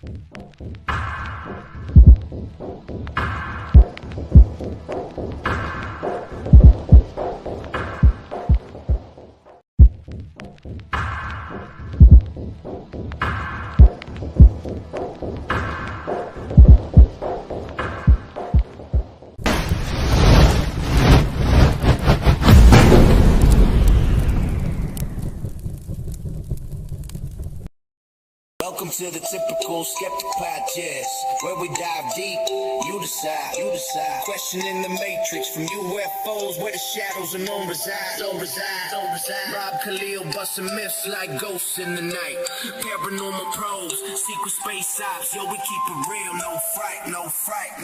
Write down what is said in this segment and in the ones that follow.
Welcome to the Typical Skeptic Podcast, where we dive deep, you decide. Questioning the matrix from UFOs, where the shadows of known reside. Rob Khalil busting myths like ghosts in the night. Paranormal pros, secret space ops, yo, we keep it real, no fright.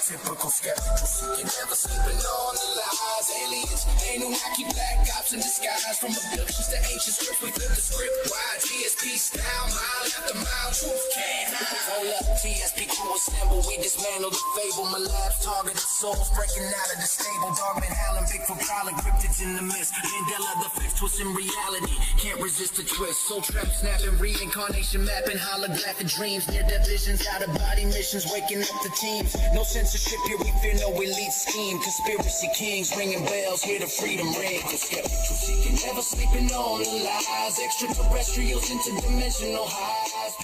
Typical skeptical, seeking, never sleeping on the lies. Aliens, Anunnaki, black ops in disguise. From abductions to ancient scripts, we flip the script wide. GSP style, mile after mile, truth can't hide. Hold up, TSP crew assemble, we dismantle the fable. My lab's targeted souls breaking out of the stable. Dogman howling, Bigfoot prowling, cryptids in the mist. Mandela the fifth twist in reality, can't resist the twist. Soul trap snapping, reincarnation mapping, holographic dreams. Near-death visions, out-of-body missions, waking up the teams. No censorship here, we fear no elite scheme. Conspiracy kings ringing bells, hear the freedom ring. Skeptical seeking, never sleeping on the lies. Extraterrestrials, interdimensional highs.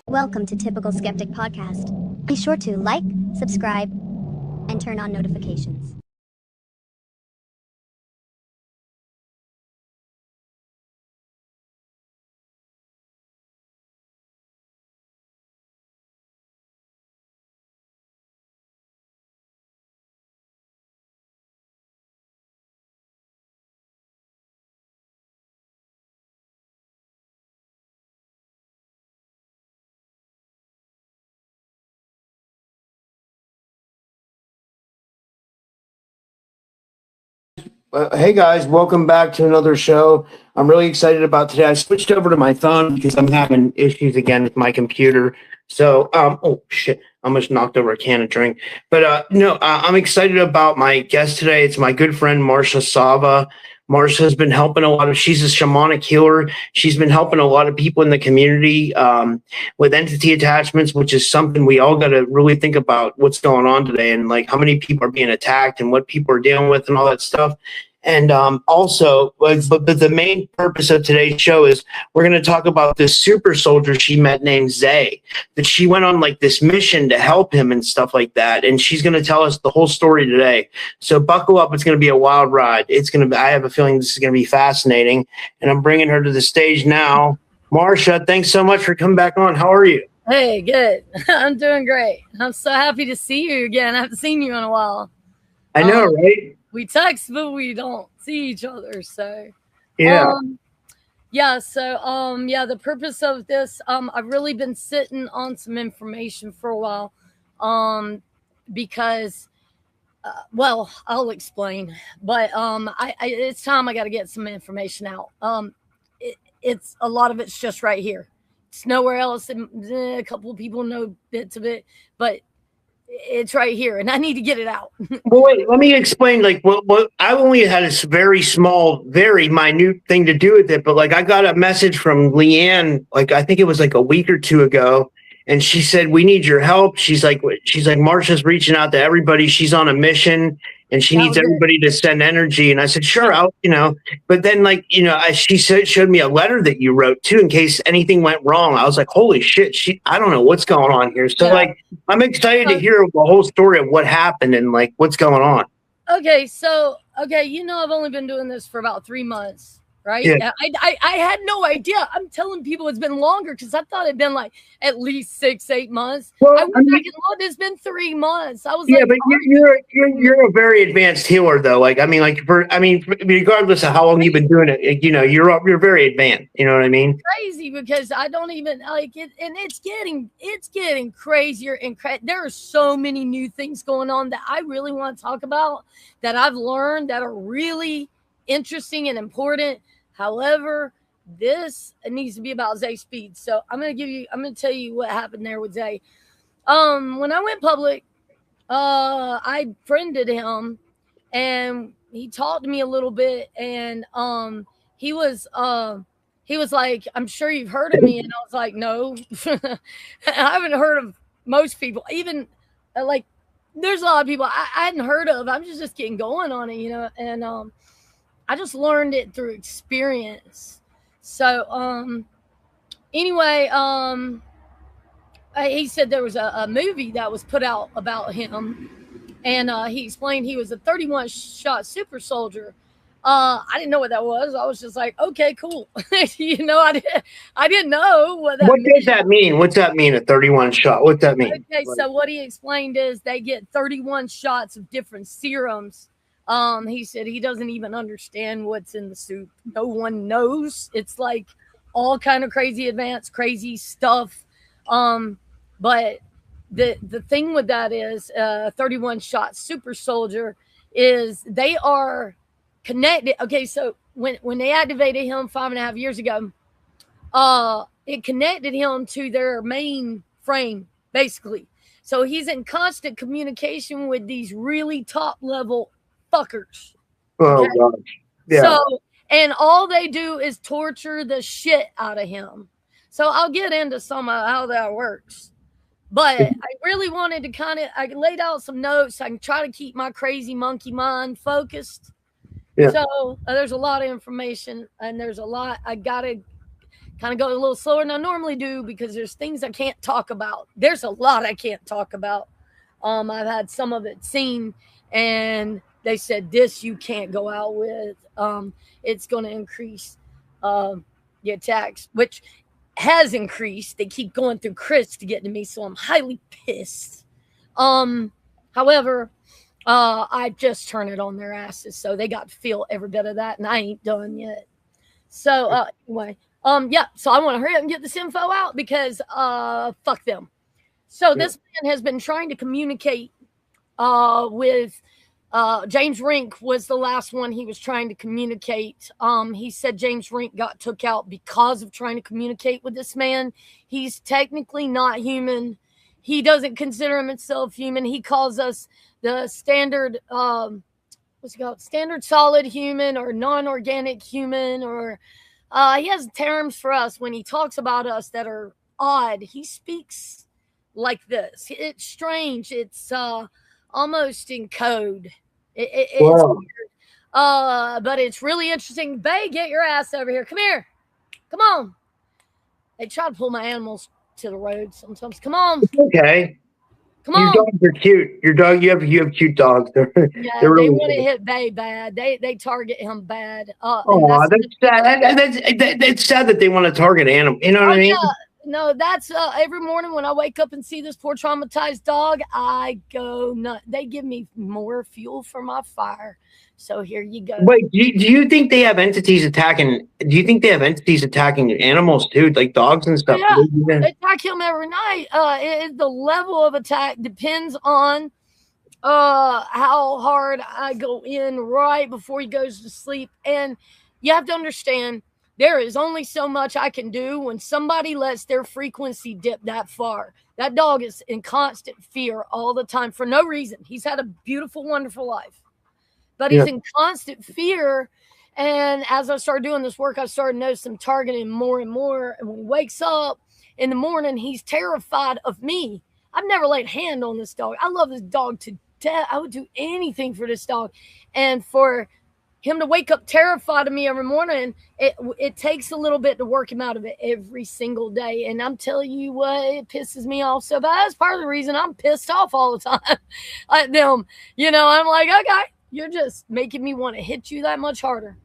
Welcome to Typical Skeptic Podcast. Be sure to like, subscribe, and turn on notifications. Hey guys, welcome back to another show. I'm really excited about today. I switched over to my phone because I'm having issues again with my computer. So, oh shit, I almost knocked over a can of drink. But I'm excited about my guest today. It's my good friend Marcia Sava. Marcia has been helping a lot of. She's a shamanic healer. She's been helping a lot of people in the community with entity attachments, which is something we all got to really think about what's going on today and like how many people are being attacked and what people are dealing with and all that stuff. And also, but the main purpose of today's show is we're going to talk about this super soldier she met named Zay, that she went on like this mission to help him and stuff like that. And she's going to tell us the whole story today. So buckle up. It's going to be a wild ride. I have a feeling this is going to be fascinating. And I'm bringing her to the stage now. Marcia, thanks so much for coming back on. How are you? Hey, good. I'm doing great. I'm so happy to see you again. I haven't seen you in a while. I know, right? We text, but we don't see each other. So, yeah. The purpose of this, I've really been sitting on some information for a while, because, I'll explain, but, it's time I got to get some information out. It's a lot of it's just right here. It's nowhere else. A couple of people know bits of it, but it's right here, and I need to get it out. Well, wait, let me explain. Like, what I only had a very small, very minute thing to do with it, but like, I got a message from Leanne, like, I think it was like a week or two ago, and she said, "We need your help." She's like, Marcia's reaching out to everybody. She's on a mission, and she needs everybody to send energy. And I said, "Sure, I'll." But then, like, she showed me a letter that you wrote too, in case anything went wrong. I was like, "Holy shit!" I don't know what's going on here. So, like, I'm excited to hear the whole story of what happened and like what's going on. Okay, I've only been doing this for about 3 months, right? Yeah. I had no idea. I'm telling people it's been longer because I thought it'd been like at least 6-8 months. Well, I went back and looked, it's been 3 months. I was but you're a very advanced healer though. Like, regardless of how long you've been doing it, you're very advanced. You know what I mean? Crazy because I don't even like it, and it's getting crazier and there are so many new things going on that I really want to talk about that I've learned that are really interesting and important. However, this needs to be about Zay Speed. So I'm gonna tell you what happened there with Zay. When I went public, I friended him and he talked to me a little bit, and he was he was like, I'm sure you've heard of me. And I was like, no, I haven't heard of most people. Even like, there's a lot of people I hadn't heard of. I'm just getting going on it, you know. And I just learned it through experience. So anyway, he said there was a movie that was put out about him, and he explained he was a 31 shot super soldier. I didn't know what that was. I was just like, okay, cool. You know, I didn't know what that meant. Does that mean? What's that mean? A 31 shot? What's that mean? Okay, so what he explained is they get 31 shots of different serums. He said he doesn't even understand what's in the soup. No one knows. It's like all kind of crazy advanced, crazy stuff. But the thing with that is 31 shot super soldier is they are connected. Okay, so when they activated him 5.5 years ago, it connected him to their main frame, basically. So he's in constant communication with these really top level fuckers. Oh, gosh. Yeah. So, and all they do is torture the shit out of him. So I'll get into some of how that works. But I really wanted to I laid out some notes. I can try to keep my crazy monkey mind focused. Yeah. So there's a lot of information, and there's a lot I got to kind of go a little slower than I normally do because there's things I can't talk about. There's a lot I can't talk about. I've had some of it seen, and they said this you can't go out with. It's going to increase the attacks, which has increased. They keep going through Chris to get to me, so I'm highly pissed. However, I just turn it on their asses, so they got to feel every bit of that, and I ain't done yet. So anyway, yeah. So I want to hurry up and get this info out because fuck them. So this man has been trying to communicate with James Rink was the last one he was trying to communicate. He said James Rink got took out because of trying to communicate with this man. He's technically not human. He doesn't consider himself human. He calls us the standard, what's it called? Standard solid human or non-organic human, or he has terms for us when he talks about us that are odd. He speaks like this. It's strange. It's almost in code. It's weird. But it's really interesting. Bay, get your ass over here. Come here. Come on. They try to pull my animals to the road sometimes. Come on. Okay. Come on. Your dogs are cute. You have cute dogs. Yeah, they're really they want to hit Bay bad. They target him bad. That's sad. It's sad that they want to target animals. You know what I mean? Yeah. No, that's every morning when I wake up and see this poor traumatized dog, I go nuts. They give me more fuel for my fire. So here you go. Wait, do you think they have entities attacking? Do you think they have entities attacking animals too, like dogs and stuff? Yeah, they attack him every night. The level of attack depends on how hard I go in right before he goes to sleep. And you have to understand, there is only so much I can do when somebody lets their frequency dip that far. That dog is in constant fear all the time for no reason. He's had a beautiful, wonderful life, but he's in constant fear. And as I started doing this work, I started noticing him targeting more and more. And when he wakes up in the morning, he's terrified of me. I've never laid a hand on this dog. I love this dog to death. I would do anything for this dog. And for him to wake up terrified of me every morning, it takes a little bit to work him out of it every single day. And I'm telling you what, it pisses me off so bad. That's part of the reason I'm pissed off all the time at them. You know, I'm like, okay, you're just making me want to hit you that much harder.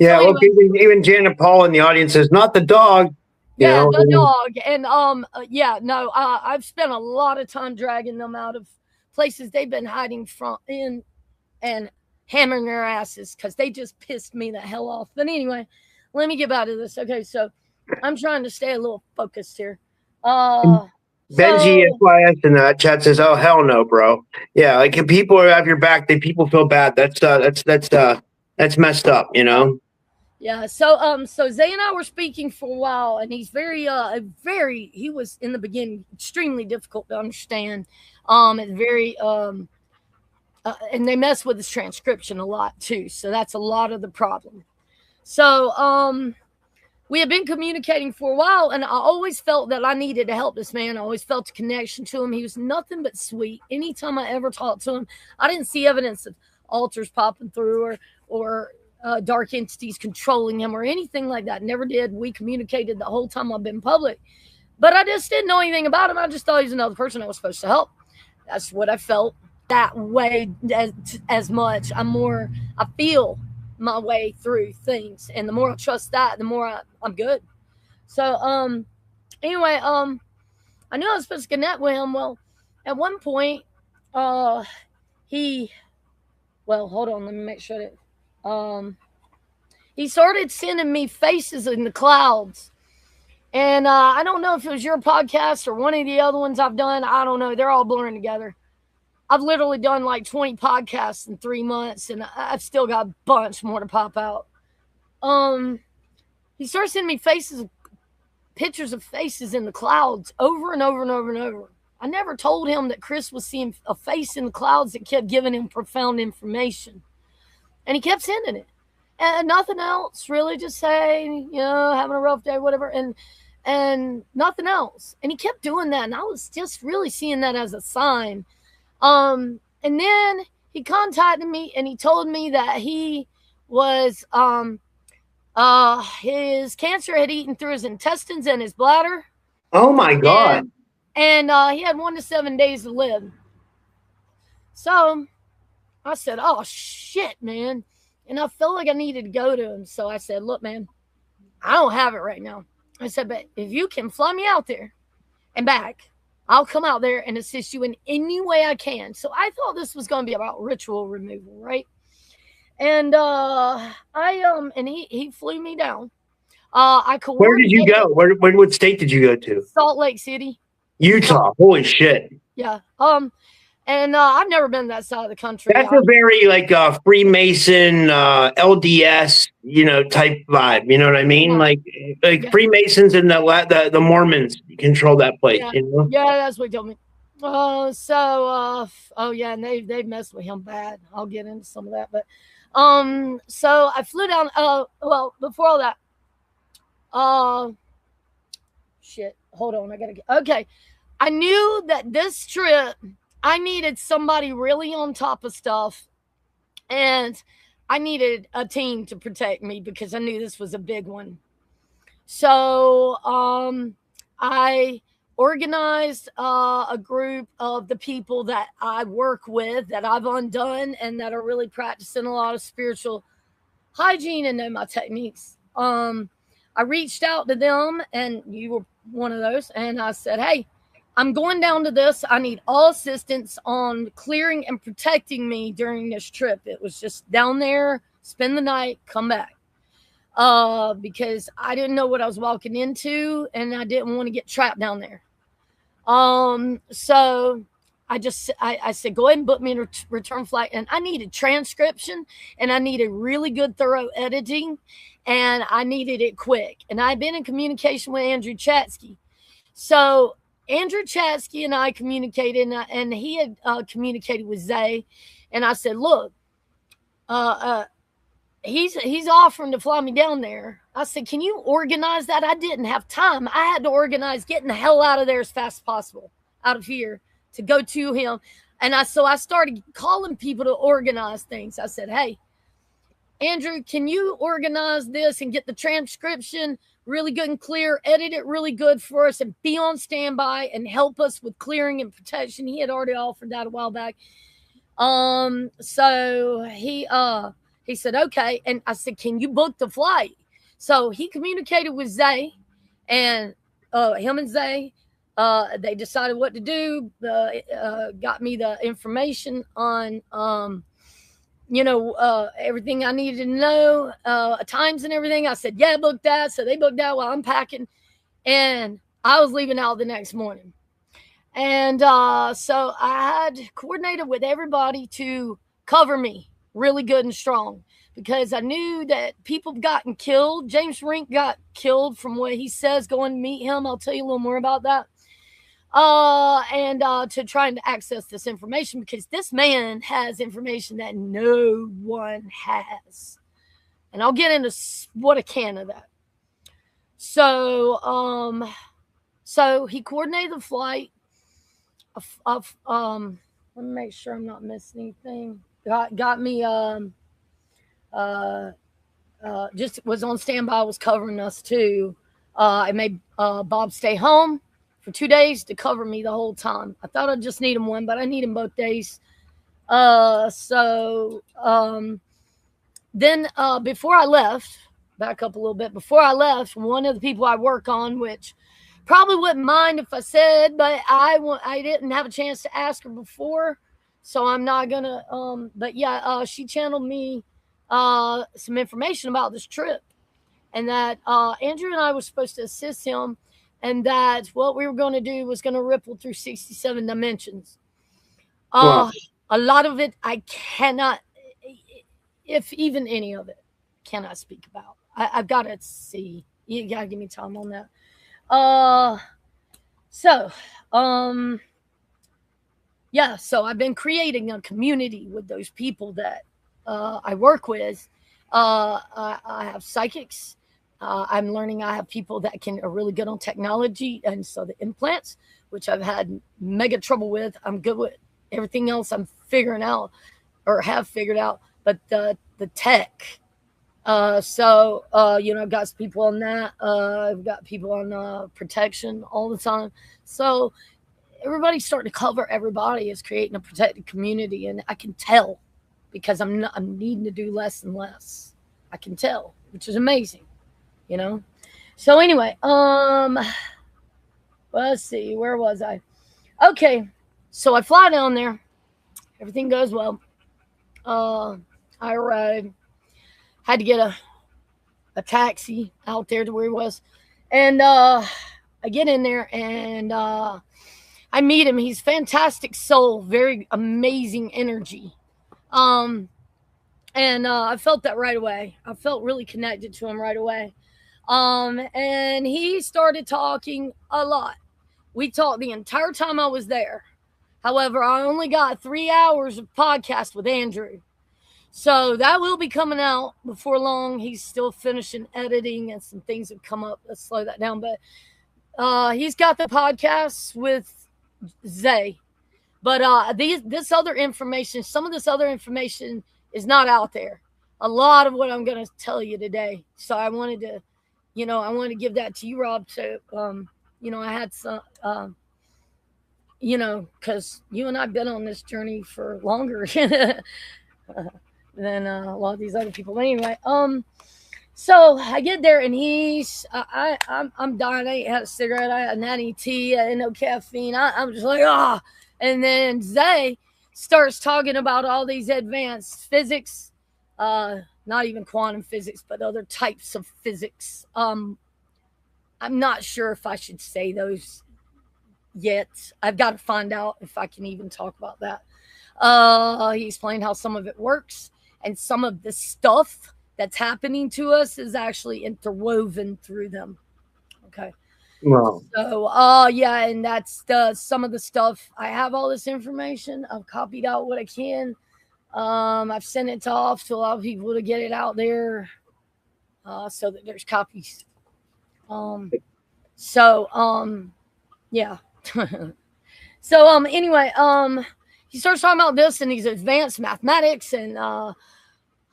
Yeah, so anyway, well, even Janet Paul in the audience says, not the dog. Yeah, the dog. And I've spent a lot of time dragging them out of places they've been hiding from and hammering their asses because they just pissed me the hell off. But anyway, let me get back to this. Okay, so I'm trying to stay a little focused here. Benji FYS in the chat says, "Oh hell no, bro." Yeah, like if people are have your back, people feel bad. That's messed up, you know. Yeah. So Zay and I were speaking for a while, and he's he was in the beginning extremely difficult to understand. It's very and they mess with his transcription a lot too. So that's a lot of the problem. So we had been communicating for a while, and I always felt that I needed to help this man. I always felt a connection to him. He was nothing but sweet. Anytime I ever talked to him, I didn't see evidence of altars popping through or dark entities controlling him or anything like that. Never did. We communicated the whole time I've been public. But I just didn't know anything about him. I just thought he was another person I was supposed to help. That's what I felt that way as much. I feel my way through things. And the more I trust that, the more I'm good. So, anyway, I knew I was supposed to connect with him. Well, at one point, hold on, let me make sure that, he started sending me faces in the clouds. And I don't know if it was your podcast or one of the other ones I've done. I don't know. They're all blurring together. I've literally done like 20 podcasts in 3 months, and I've still got a bunch more to pop out. He started sending me pictures of faces in the clouds over and over and over and over. I never told him that Chris was seeing a face in the clouds that kept giving him profound information. And he kept sending it. And nothing else, really, just saying, having a rough day, whatever, and nothing else. And he kept doing that, and I was just really seeing that as a sign. And then he contacted me, and he told me that he was, his cancer had eaten through his intestines and his bladder. Oh my God. And he had 1 to 7 days to live. So I said, oh shit, man. And I felt like I needed to go to him. So I said, look, man, I don't have it right now. I said, but if you can fly me out there and back, I'll come out there and assist you in any way I can. So I thought this was going to be about ritual removal, right? And he flew me down. Where did you go? What state did you go to? Salt Lake City, Utah. Holy shit. Yeah. And I've never been to that side of the country. That's a very Freemason, LDS, type vibe. You know what I mean? Yeah. Like Freemasons and the Mormons control that place. Yeah, Yeah, that's what he told me. And they've messed with him bad. I'll get into some of that, but so I flew down. Before all that, shit. Hold on, okay. I knew that this trip, I needed somebody really on top of stuff, and I needed a team to protect me because I knew this was a big one. So I organized a group of the people that I work with, that I've undone, and that are really practicing a lot of spiritual hygiene and know my techniques. I reached out to them, and you were one of those, and I said, hey, I'm going down to this. I need all assistance on clearing and protecting me during this trip. It was just down there, spend the night, come back. Because I didn't know what I was walking into, and I didn't want to get trapped down there. So I said, go ahead and book me a return flight. And I needed transcription, and I needed really good, thorough editing, and I needed it quick. And I'd been in communication with Andrew Chatsky. So Andrew Chatsky and I communicated, and he had communicated with Zay. And I said, look, he's offering to fly me down there. I said, can you organize that? I didn't have time. I had to organize getting the hell out of there as fast as possible, out of here, to go to him. And so I started calling people to organize things. I said, hey, Andrew, can you organize this and get the transcription really good and clear, edit it really good for us, and be on standby and help us with clearing and protection? He had already offered that a while back. So he said, okay. And I said, can you book the flight? So he communicated with Zay, and him and Zay, they decided what to do. Got me the information on, everything I needed to know, times and everything. I said, yeah, book that. So they booked that while I'm packing, and I was leaving out the next morning. And so I had coordinated with everybody to cover me really good and strong, because I knew that people gotten killed. James Rink got killed from what he says. Go and meet him. I'll tell you a little more about that. And to trying to access this information, because this man has information that no one has. And I'll get into what I can of that. So so he coordinated the flight of let me make sure I'm not missing anything. Got me uh just was on standby, was covering us too. I made Bob stay home for 2 days to cover me the whole time. I thought I'd just need him one, but I need him both days. Then before I left, back up a little bit, before I left, one of the people I work on, which probably wouldn't mind if I said, but I didn't have a chance to ask her before, so I'm not gonna. But yeah, she channeled me some information about this trip, and that Andrew and I were supposed to assist him, and that what we were going to do was going to ripple through 67 dimensions. Wow. A lot of it I cannot, if even any of it, cannot speak about. I've got to see. You got to give me time on that. So, yeah, so I've been creating a community with those people that I work with. I have psychics. I'm learning. I have people that are really good on technology, and so the implants, which I've had mega trouble with, I'm good with. Everything else I'm figuring out or have figured out, but the tech. I've got people on that. I've got people on protection all the time. So everybody's starting to cover everybody. Is creating a protected community, and I can tell because I'm needing to do less and less. I can tell, which is amazing, you know. So anyway, let's see, where was I? Okay, so I fly down there. Everything goes well. I arrive. Had to get a taxi out there to where he was, and I get in there and I meet him. He's fantastic soul, very amazing energy. And I felt that right away. I felt really connected to him right away. And he started talking a lot. We talked the entire time I was there. However, I only got 3 hours of podcast with Andrew. So that will be coming out before long. He's still finishing editing and some things have come up. Let's slow that down. But he's got the podcasts with Zay. But this other information, some of this other information is not out there. A lot of what I'm going to tell you today. So I wanted to, I want to give that to you, Rob. So, I had some, because you and I've been on this journey for longer than a lot of these other people. But anyway, so I get there and I'm dying. I ain't had a cigarette. I had natty tea. I had no caffeine. I'm just like, ah. And then Zay starts talking about all these advanced physics, not even quantum physics, but other types of physics. I'm not sure if I should say those yet. I've got to find out if I can even talk about that. He explained how some of it works, and some of the stuff that's happening to us is actually interwoven through them. Okay. Wow. So, yeah, and that's some of the stuff. I have all this information. I've copied out what I can. I've sent it off to a lot of people to get it out there, so that there's copies. Yeah. So, anyway, he starts talking about this and these advanced mathematics and,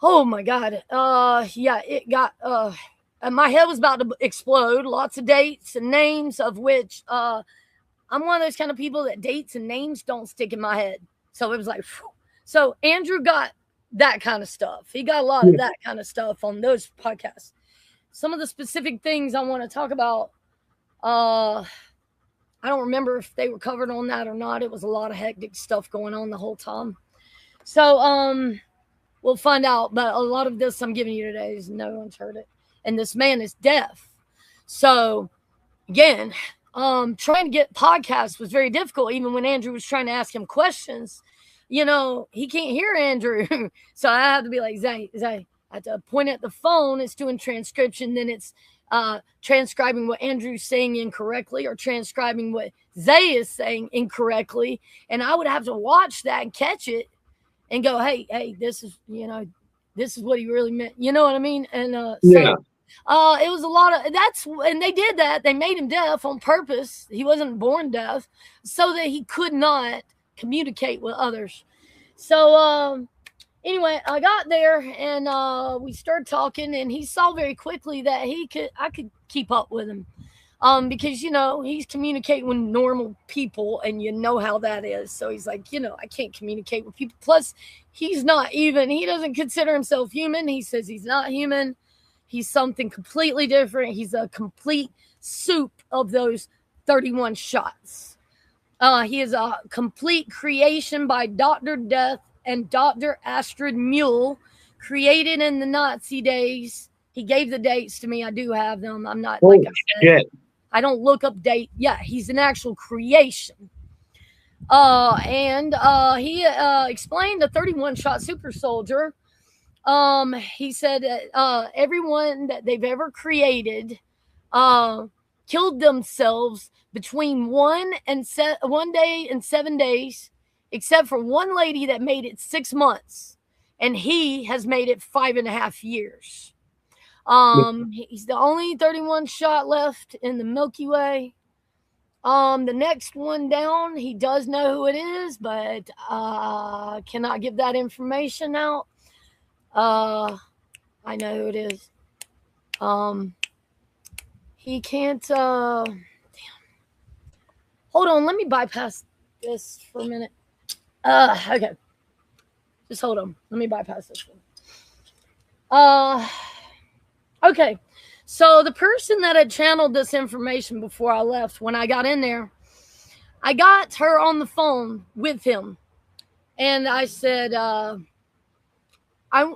oh my God. Yeah, it got, and my head was about to explode. Lots of dates and names, of which I'm one of those kind of people that dates and names don't stick in my head. So it was like, whew. So Andrew got that kind of stuff. He got a lot of that kind of stuff on those podcasts. Some of the specific things I want to talk about, I don't remember if they were covered on that or not. It was a lot of hectic stuff going on the whole time. So we'll find out. But a lot of this I'm giving you today is no one's heard it. And this man is deaf. So, again, trying to get podcasts was very difficult. Even when Andrew was trying to ask him questions, he can't hear Andrew. So I have to be like, Zay, I have to point at the phone. It's doing transcription. Then it's transcribing what Andrew's saying incorrectly or transcribing what Zay is saying incorrectly. And I would have to watch that and catch it and go, hey, this is, this is what he really meant. You know what I mean? And Yeah. It was a lot of and they did that. They made him deaf on purpose. He wasn't born deaf, so that he could not communicate with others. So anyway, I got there and we started talking, and he saw very quickly that I could keep up with him. Because he's communicating with normal people, and you know how that is. So he's like, I can't communicate with people. Plus, he doesn't consider himself human. He says he's not human. He's something completely different. He's a complete soup of those 31 shots. He is a complete creation by Dr. Death and Dr. Astrid Mule, created in the Nazi days. He gave the dates to me. I do have them. I'm not like I said. Shit. I don't look up date. Yeah, he's an actual creation. And he explained the 31 shot super soldier. He said everyone that they've ever created killed themselves between 1 day and 7 days, except for one lady that made it 6 months, and he has made it 5.5 years. He's the only 31 shot left in the Milky Way. The next one down, he does know who it is, but cannot give that information out. I know who it is. He can't. Damn. Hold on, let me bypass this for a minute. Okay. Just hold on. Let me bypass this one. Okay, so the person that had channeled this information before I left, when I got in there, I got her on the phone with him. And I said,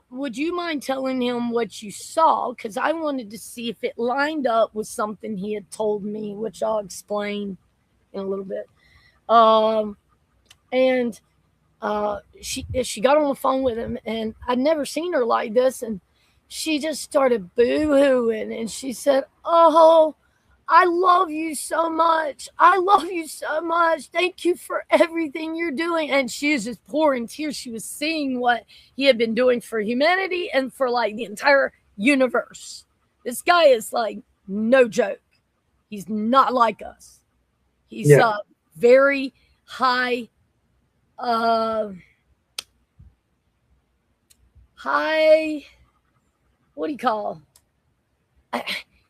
would you mind telling him what you saw? Because I wanted to see if it lined up with something he had told me, which I'll explain in a little bit. She got on the phone with him, and I'd never seen her like this, and she just started boo-hooing, and she said, "Oh, I love you so much. I love you so much. Thank you for everything you're doing." And she was just pouring tears. She was seeing what he had been doing for humanity and for like the entire universe. This guy is like no joke. He's not like us. He's very high, what do you call?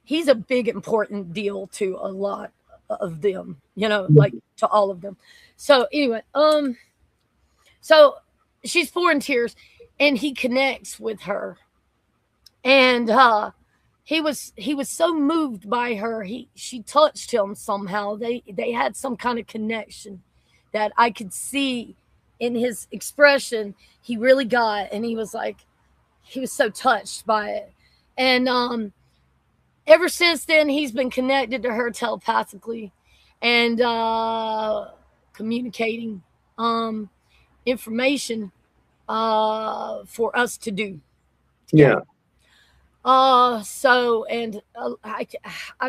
He's a big important deal to a lot of them, like to all of them. So anyway, so she's pouring tears, and he connects with her, and he was so moved by her. She touched him somehow. They had some kind of connection that I could see in his expression. He really got, and he was so touched by it. And ever since then, he's been connected to her telepathically and communicating information for us to do. Yeah. So, and I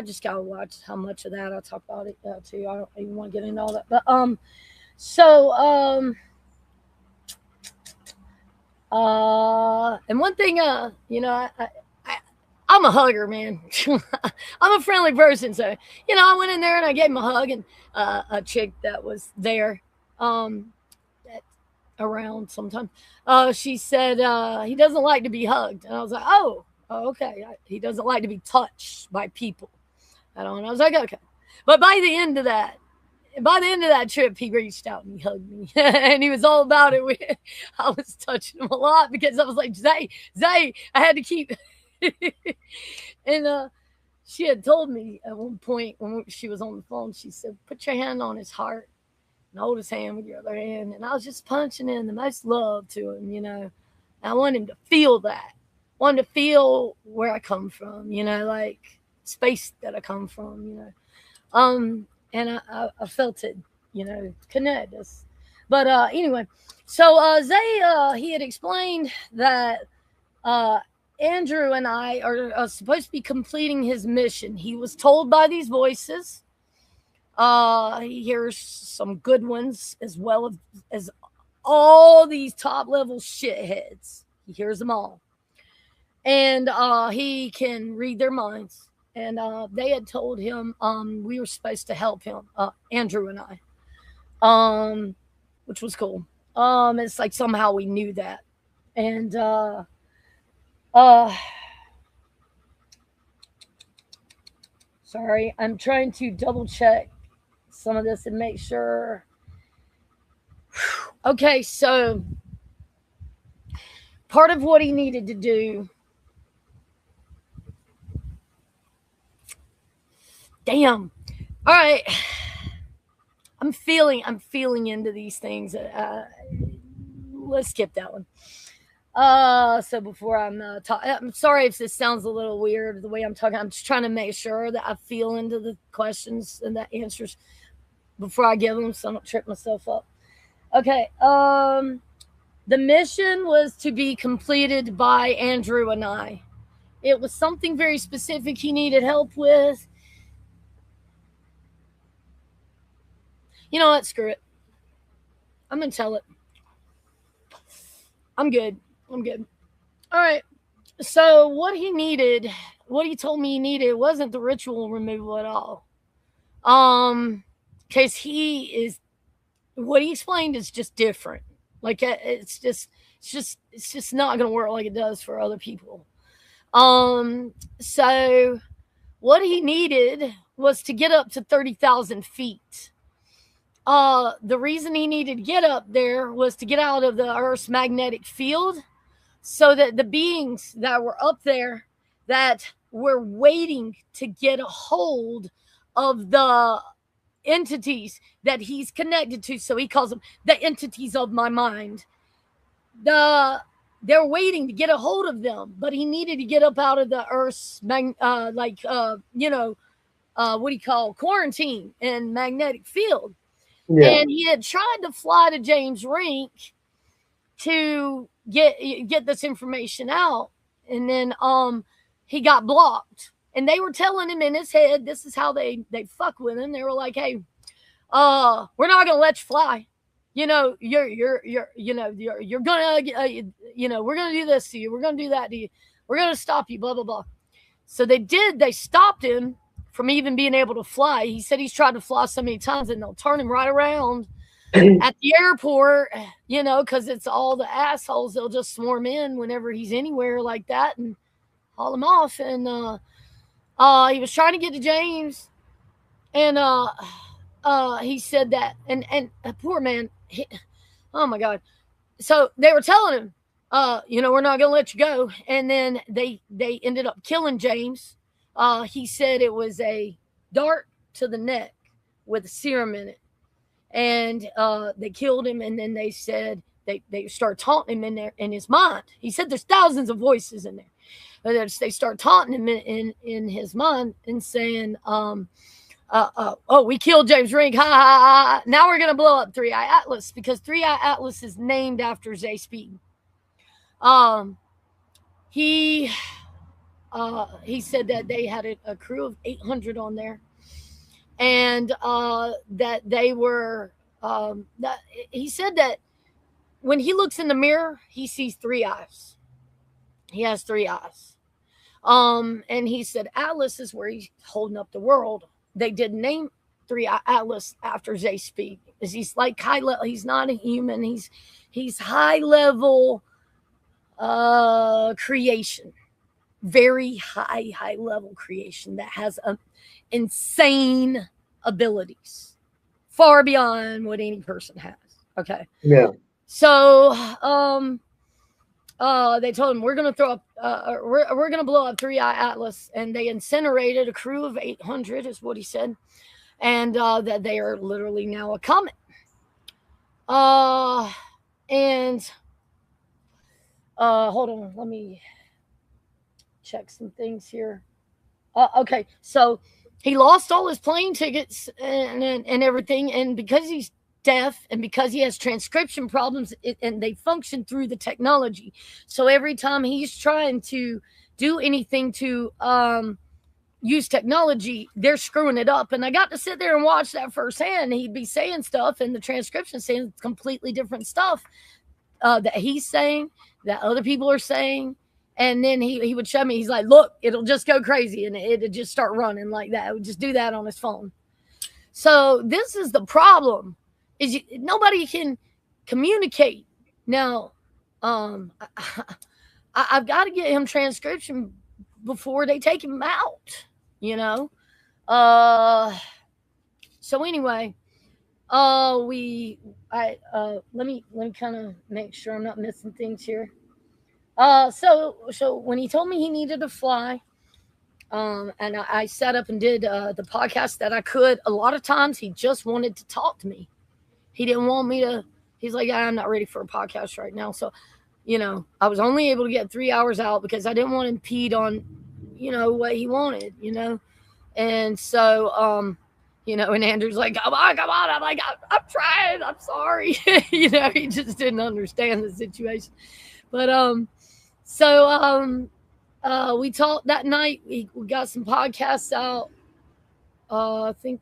just gotta watch how much of that I talk about it too. I don't even want to get into all that, but and one thing, I'm a hugger, man. I'm a friendly person, so I went in there and I gave him a hug, and a chick that was there, around sometimes, she said he doesn't like to be hugged, and I was like, oh, okay. He doesn't like to be touched by people. I was like, okay. But by the end of that trip, he reached out and he hugged me, and he was all about it. I was touching him a lot because I was like, Zay, I had to keep. And she had told me at one point when she was on the phone, she said, put your hand on his heart and hold his hand with your other hand. And I was just punching in the most love to him, I want him to feel that. Want to feel where I come from, like space that I come from, and I felt it, connect us. But anyway, so Zay, he had explained that Andrew and I are supposed to be completing his mission. He was told by these voices. He hears some good ones as well as all these top level shitheads. He hears them all. and he can read their minds. And they had told him we were supposed to help him, Andrew and I, which was cool. It's like somehow we knew that. And sorry, I'm trying to double check some of this and make sure. Okay, so part of what he needed to do. Damn. All right. I'm feeling into these things. Let's skip that one. So before I'm sorry if this sounds a little weird the way I'm talking. I'm just trying to make sure that I feel into the questions and the answers before I give them, so I don't trip myself up. Okay. The mission was to be completed by Andrew and I. It was something very specific he needed help with. You know what? Screw it. I'm gonna tell it. I'm good. All right. So what he needed, what he told me he needed, wasn't the ritual removal at all. Because he is, what he explained is just different. Like it's just not gonna work like it does for other people. So what he needed was to get up to 30,000 feet. The reason he needed to get up there was to get out of the Earth's magnetic field, so that the beings that were up there that were waiting to get a hold of the entities that he's connected to, so he calls them the entities of my mind. They're waiting to get a hold of them, but he needed to get up out of the Earth's quarantine and magnetic field. Yeah. And he had tried to fly to James Rink to get this information out, and then he got blocked. And they were telling him in his head, this is how they fuck with him. They were like, "Hey, we're not gonna let you fly. You're gonna we're gonna do this to you. We're gonna do that to you. We're gonna stop you. Blah blah blah." So they did. They stopped him from even being able to fly. He said he's tried to fly so many times and they'll turn him right around at the airport, because it's all the assholes. They'll just swarm in whenever he's anywhere like that and haul him off. And he was trying to get to James, and he said that, and poor man, oh my God. So they were telling him, we're not going to let you go. And then they ended up killing James. He said it was a dart to the neck with a serum in it. And they killed him, and then they said they start taunting him in there in his mind. He said there's thousands of voices in there. But they start taunting him in his mind and saying, we killed James Rink. Ha, ha, ha. Now we're going to blow up 3-Eye Atlas, because 3-Eye Atlas is named after Zay Speed. He said that they had a crew of 800 on there, and that they were, he said that when he looks in the mirror, he sees 3 eyes. He has 3 eyes. And he said Atlas is where he's holding up the world. They did name 3-Eye Atlas after Zay Speed, because he's like high level. He's not a human. He's high level creation. Very high level creation that has insane abilities, far beyond what any person has. Okay. Yeah. So they told him, we're gonna throw up we're gonna blow up 3-Eye Atlas, and they incinerated a crew of 800 is what he said, and that they are literally now a comet. And hold on, let me check some things here. Okay, so he lost all his plane tickets and everything, and because he's deaf and because he has transcription problems, and they function through the technology, so every time he's trying to do anything to use technology, they're screwing it up. And I got to sit there and watch that firsthand. He'd be saying stuff, and the transcription saying completely different stuff that he's saying, that other people are saying. And then he would show me, he's like, look, it'll just go crazy. And it'd just start running like that. It would just do that on his phone. So this is the problem, is nobody can communicate. Now, I've got to get him transcription before they take him out, you know? So anyway, let me kind of make sure I'm not missing things here. So when he told me he needed to fly, and I set up and did the podcast that I could, a lot of times he just wanted to talk to me. He didn't want me to, he's like, I'm not ready for a podcast right now. So, you know, I was only able to get 3 hours out because I didn't want to impede on, you know, what he wanted, you know? And so, you know, and Andrew's like, come on. I'm like, I'm trying. I'm sorry. You know, he just didn't understand the situation. But, we talked that night. We got some podcasts out. I think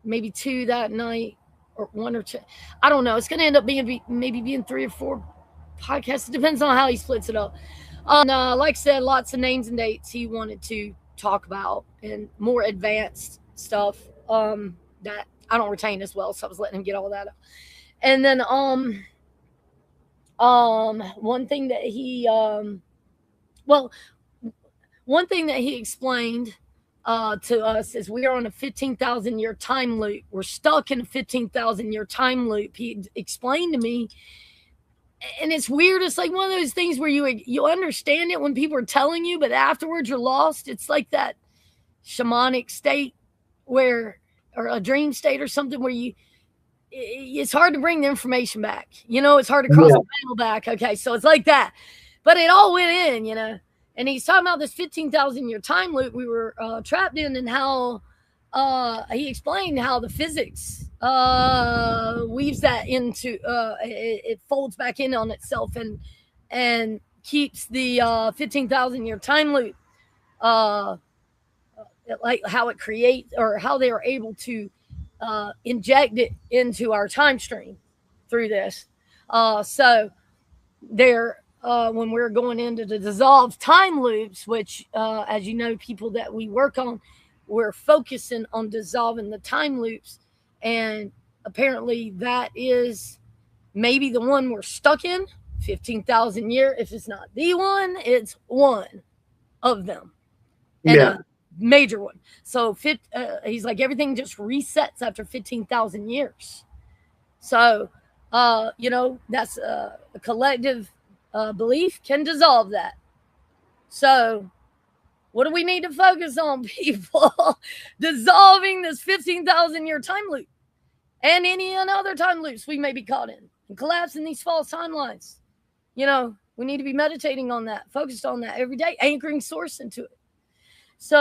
maybe 2 that night, or 1 or 2. I don't know. It's going to end up being 3 or 4 podcasts. It depends on how he splits it up. And like I said, lots of names and dates he wanted to talk about, and more advanced stuff that I don't retain as well. So I was letting him get all that out. And then one thing that he explained to us is we are on a 15,000 year time loop. We're stuck in a 15,000 year time loop. He explained to me, and it's weird. It's like one of those things where you understand it when people are telling you, but afterwards you're lost. It's like that shamanic state or a dream state or something where it's hard to bring the information back. You know, it's hard to cross the panel back. Okay, so it's like that. But it all went in, you know. And he's talking about this 15,000 year time loop we were trapped in, and how he explained how the physics weaves that into it folds back in on itself and keeps the 15,000 year time loop, like how it creates, or how they are able to inject it into our time stream through this. So there, when we're going into the dissolved time loops, which, as you know, people that we work on, we're focusing on dissolving the time loops. And apparently that is maybe the one we're stuck in, 15,000 year. If it's not the one, it's one of them. And a major one. So he's like, everything just resets after 15,000 years. So, you know, that's a collective belief can dissolve that. So what do we need to focus on, people? Dissolving this 15,000 year time loop and any other time loops we may be caught in, and collapsing these false timelines. You know, we need to be meditating on that, focused on that every day, anchoring source into it. So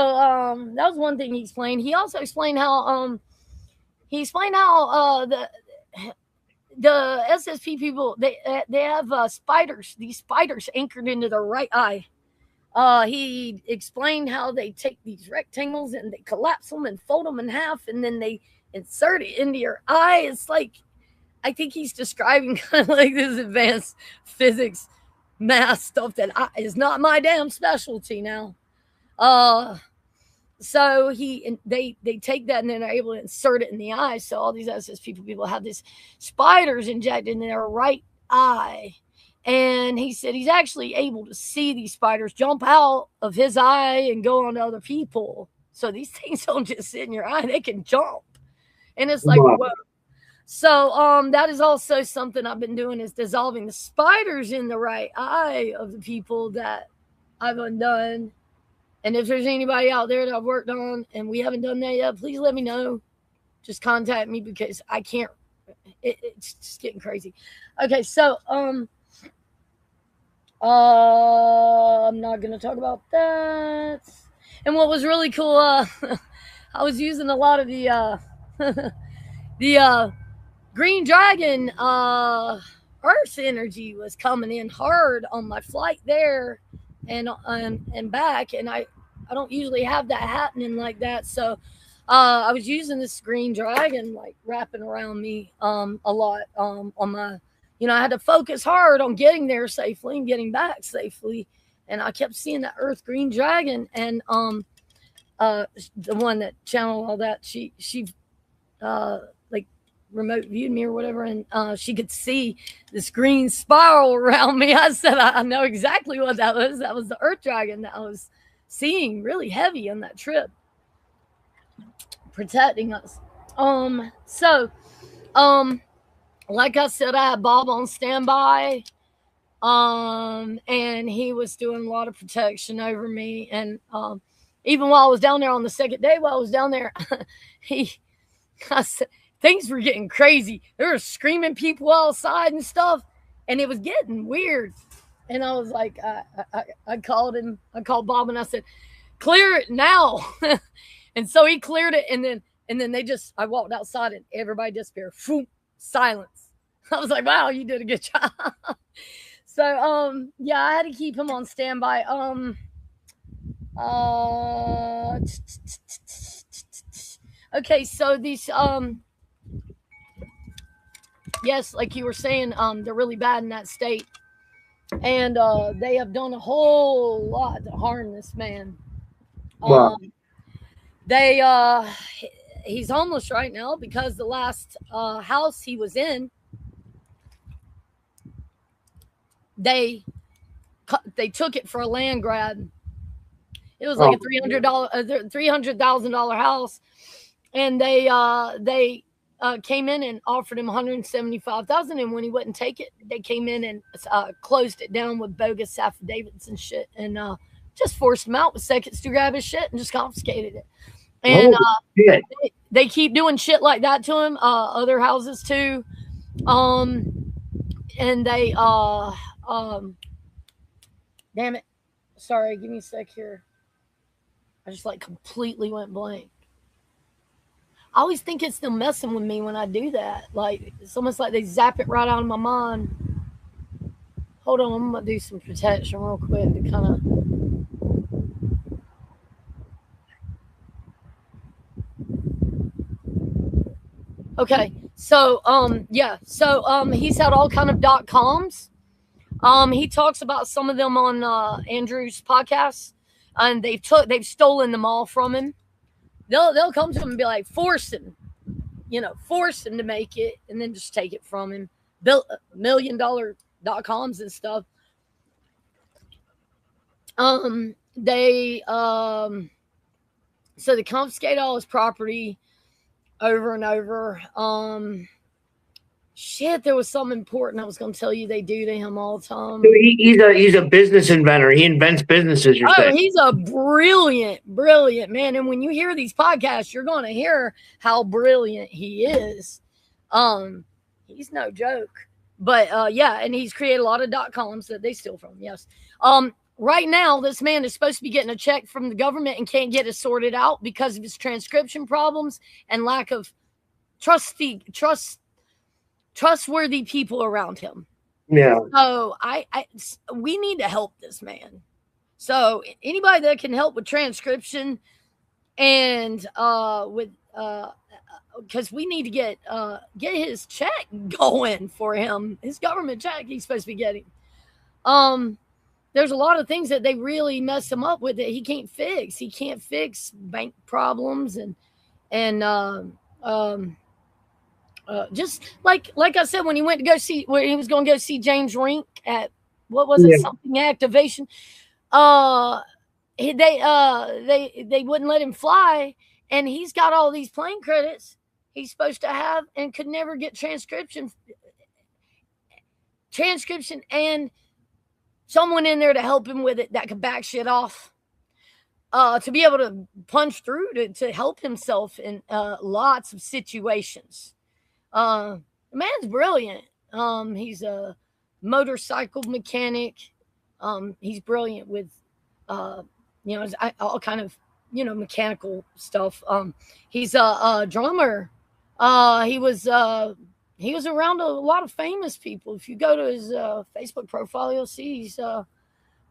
that was one thing he explained. He also explained how the SSP people, they have spiders, these spiders anchored into their right eye. He explained how they take these rectangles and they collapse them and fold them in half, and then they insert it into your eye. It's like, I think he's describing kind of like this advanced physics, math stuff that is not my damn specialty now. So they take that and then are able to insert it in the eye. So all these SSP people have these spiders injected in their right eye. And he said he's actually able to see these spiders jump out of his eye and go on to other people. So these things don't just sit in your eye, they can jump. And it's like, whoa. So that is also something I've been doing, is dissolving the spiders in the right eye of the people that I've undone. And if there's anybody out there that I've worked on and we haven't done that yet, please let me know. Just contact me, because I can't. It's just getting crazy. Okay, so I'm not going to talk about that. And what was really cool, I was using a lot of the the Green Dragon Earth energy was coming in hard on my flight there and back, and I don't usually have that happening like that. So I was using this Green Dragon like wrapping around me a lot on my you know, I had to focus hard on getting there safely and getting back safely. And I kept seeing that earth green dragon, and the one that channeled all that, she like remote viewed me or whatever, and she could see this green spiral around me. I said, I know exactly what that was. That was the earth dragon that I was seeing really heavy on that trip, protecting us. Like I said, I had Bob on standby, and he was doing a lot of protection over me. And even while I was down there on the second day, while I was down there, I said, things were getting crazy. There were screaming people outside and stuff, and it was getting weird. And I was like, I called him. I called Bob, and I said, clear it now. And so he cleared it, and then I walked outside, and everybody disappeared. Boom, silence. I was like, wow, you did a good job. So yeah, I had to keep him on standby. Okay, so these yes, like you were saying, they're really bad in that state, and they have done a whole lot to harm this man. Wow. He's homeless right now because the last house he was in, they took it for a land grab. It was like a $300,000 house, and they came in and offered him $175,000. And when he wouldn't take it, they came in and closed it down with bogus affidavits and shit, and just forced him out with seconds to grab his shit and just confiscated it. And they keep doing shit like that to him. Other houses too, and they damn it. Sorry, give me a sec here. I just like completely went blank. I always think it's them messing with me when I do that. Like, it's almost like they zap it right out of my mind. Hold on, I'm going to do some protection real quick to kind of... Okay, so, yeah. So, he's had all kind of .coms. He talks about some of them on Andrew's podcast, and they've stolen them all from him. They'll come to him and be like, force him to make it, and then just take it from him. Built $1 million .coms and stuff. So they confiscate all his property over and over. Shit, there was something important I was going to tell you they do to him all the time. He's a business inventor. He invents businesses. He's a brilliant man. And when you hear these podcasts, you're going to hear how brilliant he is. He's no joke. But yeah, and he's created a lot of .coms that they steal from. Yes. Right now, this man is supposed to be getting a check from the government and can't get it sorted out because of his transcription problems and lack of trustworthy people around him. Yeah. So we need to help this man. So anybody that can help with transcription and because we need to get his check going for him, his government check he's supposed to be getting. There's a lot of things that they really mess him up with that he can't fix. He can't fix bank problems and just like I said, when he went to go see, when he was going to go see James Rink at what was it, something activation, they wouldn't let him fly, and he's got all these plane credits he's supposed to have and could never get transcription and someone in there to help him with it that could back shit off. To be able to punch through to help himself in lots of situations. The man's brilliant. He's a motorcycle mechanic. He's brilliant with, all kind of, mechanical stuff. He's a drummer. He was around a lot of famous people. If you go to his Facebook profile, you'll see he's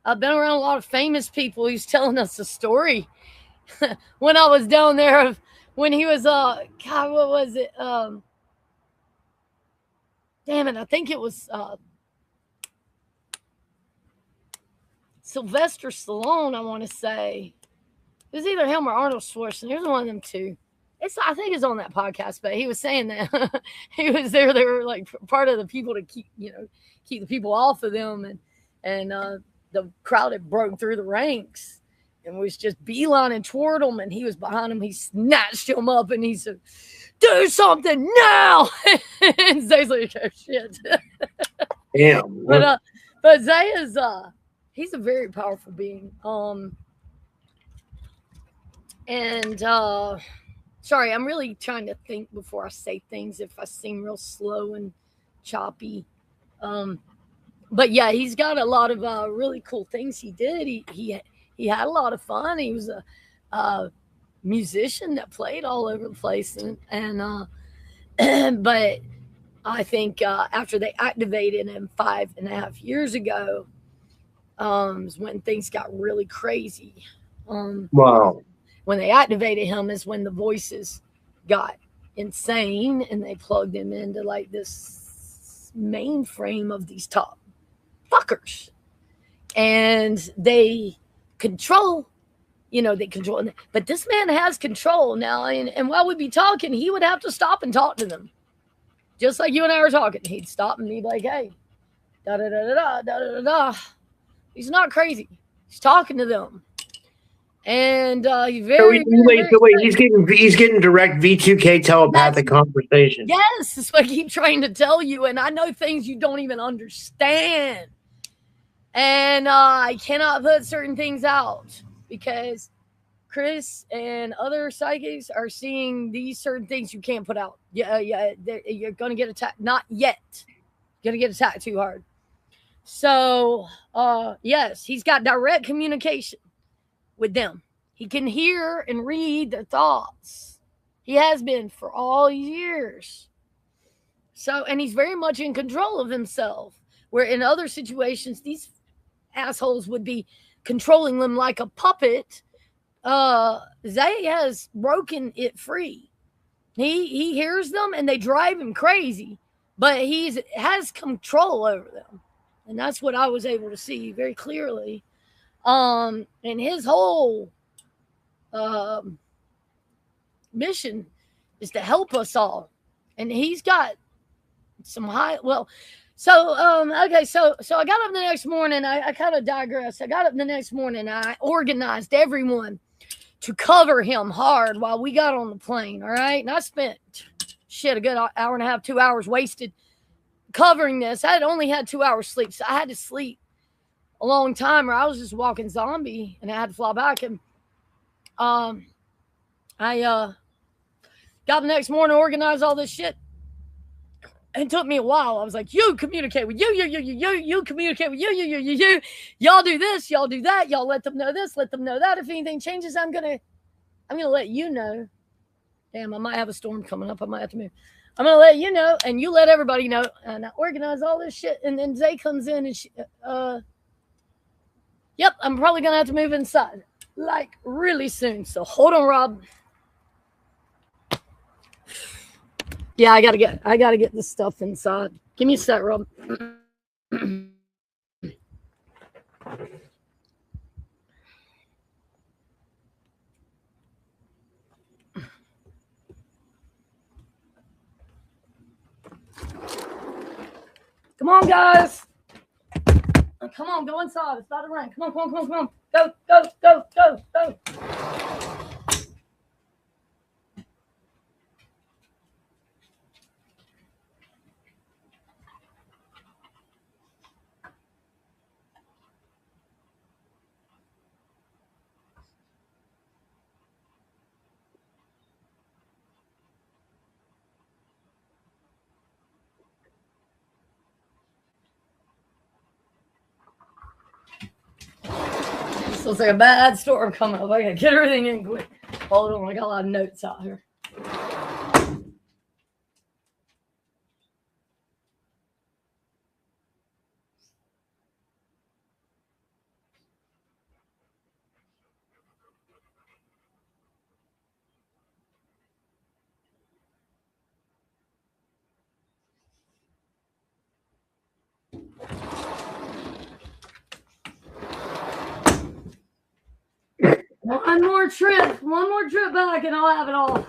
I've been around a lot of famous people. He's telling us a story when I was down there when he was God, what was it? damn it, I think it was Sylvester Stallone, I want to say. It was either him or Arnold Schwarzenegger. It was one of them two. I think it's on that podcast, but he was saying that he was there. They were like part of the people to keep the people off of them, and the crowd had broke through the ranks and was just beelining toward him, and he was behind him. He snatched him up and he said, "Do something now!" And Zay's like, "Oh shit!" Damn. But Zay is he's a very powerful being. And sorry, I'm really trying to think before I say things if I seem real slow and choppy. But yeah, he's got a lot of really cool things he did. He had a lot of fun. He was a musician that played all over the place, and but I think after they activated him 5.5 years ago, is when things got really crazy. Wow. When they activated him is when the voices got insane, and they plugged him into like this mainframe of these top fuckers, and they control. They control. But this man has control now, and while we'd be talking, he would have to stop and talk to them, just like you and I were talking. He'd stop and be like, "Hey, da da da da da da da." He's not crazy. He's talking to them. And he's very, he's getting direct V2K telepathic conversation. Yes, that's what I keep trying to tell you. And I know things you don't even understand. And I cannot put certain things out because Chris and other psychics are seeing these certain things you can't put out. You're going to get attacked. Not yet. You're going to get attacked too hard. So, yes, he's got direct communication with them. He can hear and read their thoughts. He has been for all years. So, and he's very much in control of himself, where in other situations, these assholes would be controlling them like a puppet. Zay has broken it free. He hears them and they drive him crazy, but he has control over them. And that's what I was able to see very clearly. And his whole mission is to help us all. And he's got some high, well, so, okay, so I got up the next morning. I kind of digress. I got up the next morning. I organized everyone to cover him hard while we got on the plane. All right. And I spent a good hour and a half, 2 hours wasted covering this. I had only had 2 hours sleep. So I had to sleep a long time, or I was just walking zombie, and I had to fly back. And I got the next morning, organized all this shit. It took me a while. I was like, you communicate with you communicate with you. Y'all do this, y'all do that, y'all let them know this, let them know that. If anything changes, I'm gonna let you know. Damn, I might have a storm coming up. I might have to move. I'm gonna let you know, and you let everybody know. And I organize all this shit, and then Zay comes in, and yep, I'm probably gonna have to move inside, like really soon. So hold on, Rob. Yeah, I gotta get this stuff inside. Give me a sec, Rob. Come on, guys. Come on, go inside. It's about to rain. Come on. Go. This looks like a bad storm coming up. I gotta get everything in quick. Hold on, I got a lot of notes out here. One more trip back, and I'll have it all.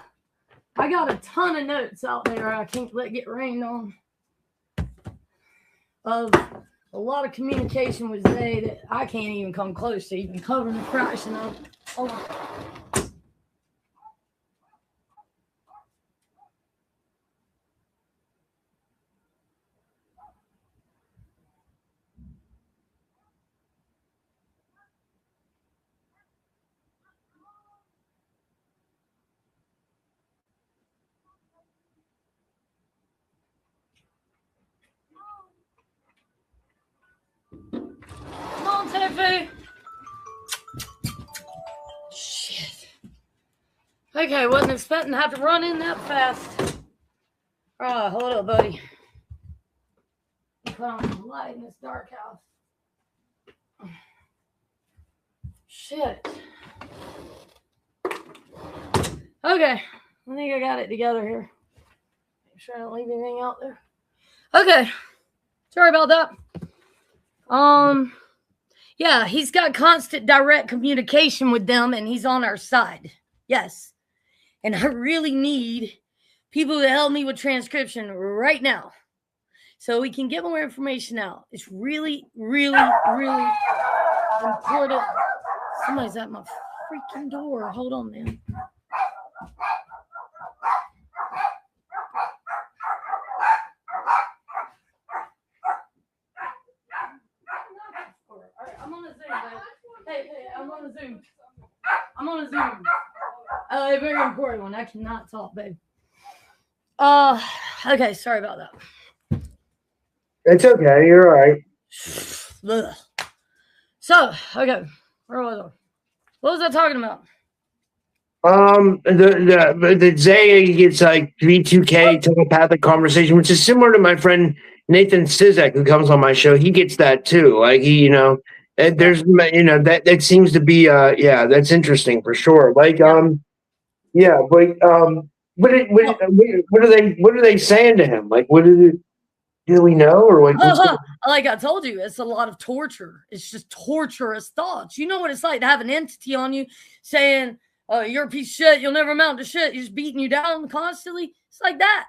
I got a ton of notes out there I can't let get rained on. Of a lot of communication with Zay that I can't even come close to even covering the fraction of. Hold on. Come on, Tiffy. Shit. Okay, wasn't expecting to have to run in that fast. All right, hold up, buddy. Put on the light in this dark house. Shit. Okay, I think I got it together here. Make sure I don't leave anything out there. Okay, sorry about that. Yeah, he's got constant direct communication with them, and he's on our side. Yes, and I really need people to help me with transcription right now, so we can get more information out. It's really, really, really important. Somebody's at my freaking door. Hold on, man. Hey, I'm on a Zoom. I'm on a Zoom. A very important one. I cannot talk, babe. Okay, sorry about that. It's okay. You're all right. So, okay, where was I? What was I talking about? The Zay gets like V2K telepathic conversation, which is similar to my friend Nathan Sizek, who comes on my show. He gets that too. Like he, there's, that seems to be, yeah, that's interesting for sure. Like, yeah, but, what are they saying to him? Like, do we know, or like? Like I told you, it's a lot of torture. It's just torturous thoughts. You know what it's like to have an entity on you saying, "You're a piece of shit. You'll never amount to shit." He's just beating you down constantly. It's like that.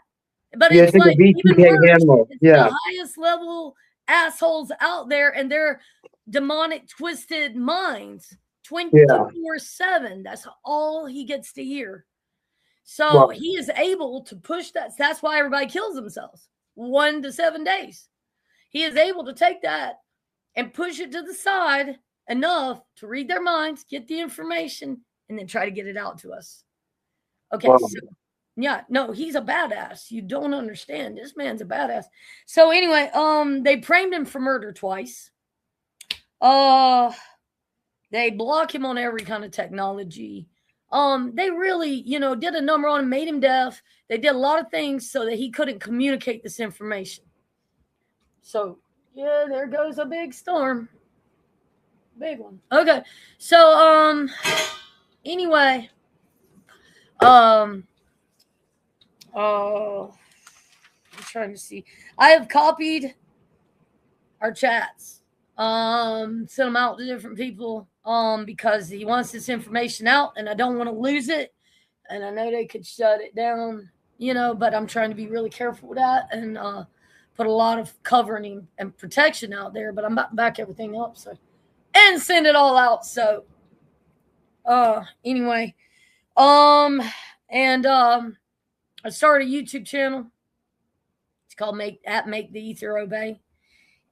But Yeah, it's like even worse. It's yeah, the highest level assholes out there, and they're demonic, twisted minds, 24/7. That's all he gets to hear. So he is able to push that. That's why everybody kills themselves. 1 to 7 days. He is able to take that and push it to the side enough to read their minds, get the information, and then try to get it out to us. Okay, so yeah, no, he's a badass. You don't understand. This man's a badass. So anyway, they framed him for murder twice. They block him on every kind of technology. They really, did a number on him, made him deaf. They did a lot of things so that he couldn't communicate this information. So, yeah, there goes a big storm. Big one. Okay. So, anyway, I'm trying to see. I have copied our chats. Sent them out to different people. Because he wants this information out, and I don't want to lose it. And I know they could shut it down, but I'm trying to be really careful with that and put a lot of covering and protection out there. But I'm about to back everything up, and send it all out. So, anyway, I started a YouTube channel. It's called Make the Ether Obey.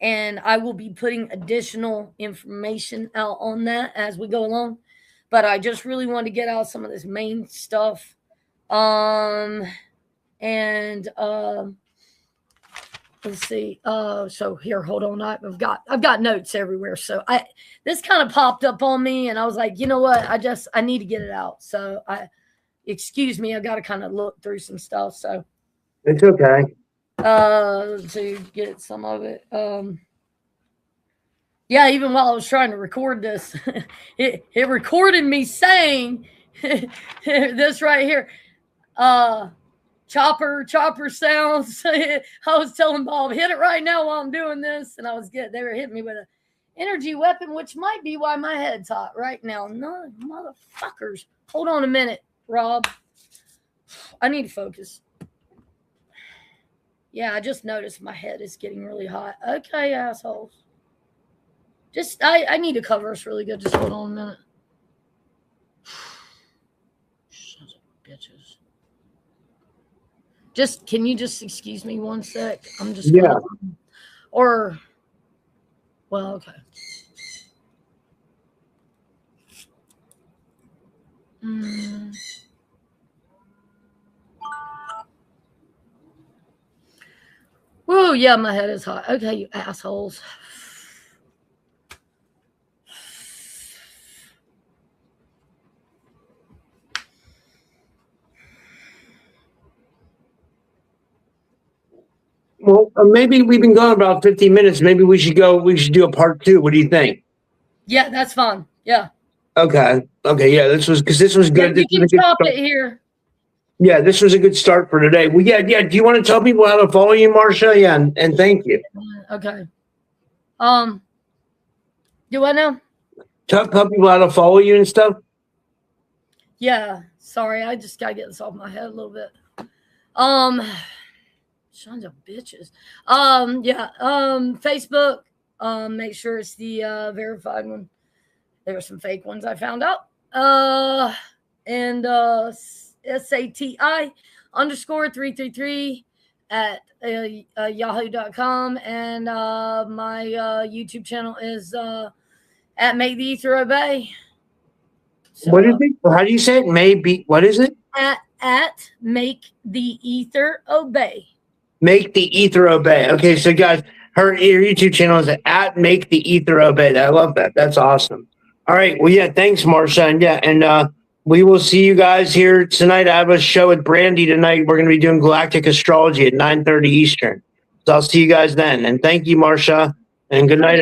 And I will be putting additional information out on that as we go along. But I just really want to get out some of this main stuff. Let's see. So here, hold on. I've got notes everywhere. So this kind of popped up on me, and I was like, you know what? I need to get it out. So excuse me, I got to kind of look through some stuff. So it's okay. To get some of it. Yeah, even while I was trying to record this, it recorded me saying this right here. Chopper sounds. I was telling Bob, hit it right now while I'm doing this, and they were hitting me with it. energy weapon, which might be why my head's hot right now. No, motherfuckers. Hold on a minute, Rob. I need to focus. Yeah, I just noticed my head is getting really hot. Okay, assholes. I need to cover us really good. Just hold on a minute. Sons of bitches. Can you just excuse me one sec? I'm just Yeah. Well, okay. Whoa, yeah, my head is hot. Okay, you assholes. Well, maybe we've been going about 15 minutes. Maybe we should do a part 2. What do you think? Yeah, that's fine. Yeah. Okay. Yeah, this was good. Yeah, This you was can a good stop start. it here. Yeah, this was a good start for today. Well, yeah. Do you want to tell people how to follow you, Marcia? Yeah, and thank you. Okay. Do I know? Tell people how to follow you and stuff. Yeah. Sorry, I just gotta get this off my head a little bit. Sons of bitches. Yeah. Facebook. Make sure it's the verified one. There were some fake ones I found out. And SATI_333 at yahoo.com. And my YouTube channel is at Make the Ether Obey. So, What is it? How do you say it? Maybe. What is it? At Make the Ether Obey. Make the Ether Obey. Okay, so guys, your YouTube channel is at Make the Ether Obey. I love that. That's awesome. All right. Well, yeah, thanks, Marcia. And we will see you guys here tonight. I have a show with Brandy tonight. We're going to be doing galactic astrology at 9:30 Eastern. So I'll see you guys then. And thank you, Marcia. And good night.